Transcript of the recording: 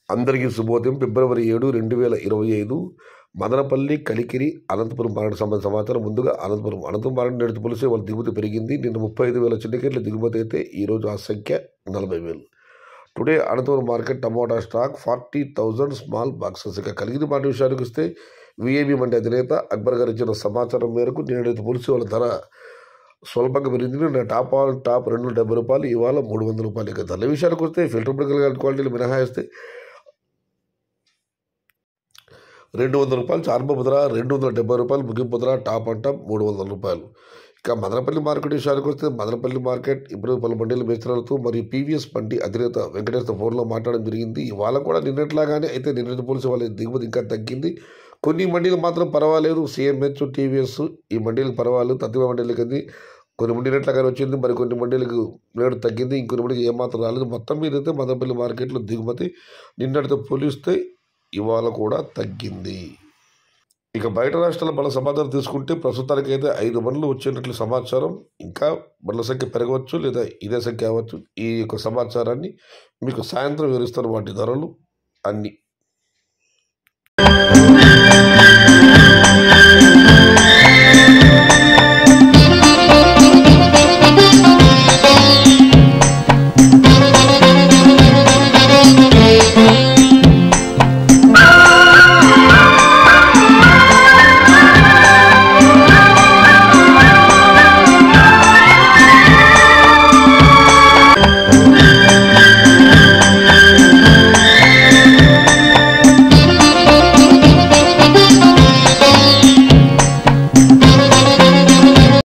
అందరికీ శుభోదయం. ఫిబ్రవరి 7, 2025 మదనపల్లి, కలికిరి, అనంతపురం మార్కెట్ సంబంధించిన సమాచారం. ముందుగా అనంతపురం మార్కెట్ నేడు పోలిస్తే వాళ్ళ దిగుమతి పెరిగింది. నిన్న 35,000 చిండికేట్ల దిగుమతి అయితే ఈరోజు ఆ సంఖ్య 40,000. Today Anantapuram market tomato stock 40,000 small boxes. ఇక కలిగిరి మాట విషయానికి వస్తే విఐబి మండి అధినేత అక్బర్ గారు ఇచ్చిన సమాచారం మేరకు నేడైతే పోలిస్తే వాళ్ళ ధర స్వల్పంగా పెరిగింది. నేను టాప్ 270 రూపాయలు, ఇవాళ 300 రూపాయలు. ఇక ధరల విషయానికి వస్తే ఫిల్టర్ బ్రేకర్ క్వాలిటీలు మినహాయిస్తే 200 రూపాయలు చార్మ ముద్ర, 270 రూపాయలు ముగింపు ముద్ర, టాప్ అండ్ టాప్ 300 రూపాయలు. ఇక మదనపల్లి మార్కెట్ విషయానికి వస్తే మదనపల్లి మార్కెట్ ఇప్పుడు పలు మండీల మేస్త్రాలతో మరియు పీవీఎస్ మండి అధినేత వెంకటేశ్వర ఫోన్లో మాట్లాడడం జరిగింది. ఇవాళ కూడా నిన్నట్లాగానే అయితే నిన్నటి పోలిసి వాళ్ళ దిగుమతి ఇంకా తగ్గింది. కొన్ని మండీలు మాత్రం పర్వాలేదు. సిఎంహెచ్, టీవీఎస్ ఈ మండీలకు పర్వాలేదు. తత్వ మండీలకి కొన్ని మండీనట్లాగానే వచ్చింది, మరి కొన్ని మండీలకు నేడు తగ్గింది, ఇంకొన్ని మండీకి ఏమాత్రం రాలేదు. మొత్తం మీద అయితే మదనపల్లి మార్కెట్లో దిగుమతి నిన్నటితో పోలిస్తే ఇవాళ కూడా తగ్గింది. ఇక బయట రాష్ట్రాల బండ్ల సమాచారం తీసుకుంటే ప్రస్తుతానికి అయితే 5 బండ్లు వచ్చేటట్లు సమాచారం. ఇంకా బండ్ల సంఖ్య పెరగవచ్చు లేదా ఇదే సంఖ్య అవ్వచ్చు. ఈ యొక్క సమాచారాన్ని మీకు సాయంత్రం వివరిస్తాను, వాటి ధరలు అన్నీ.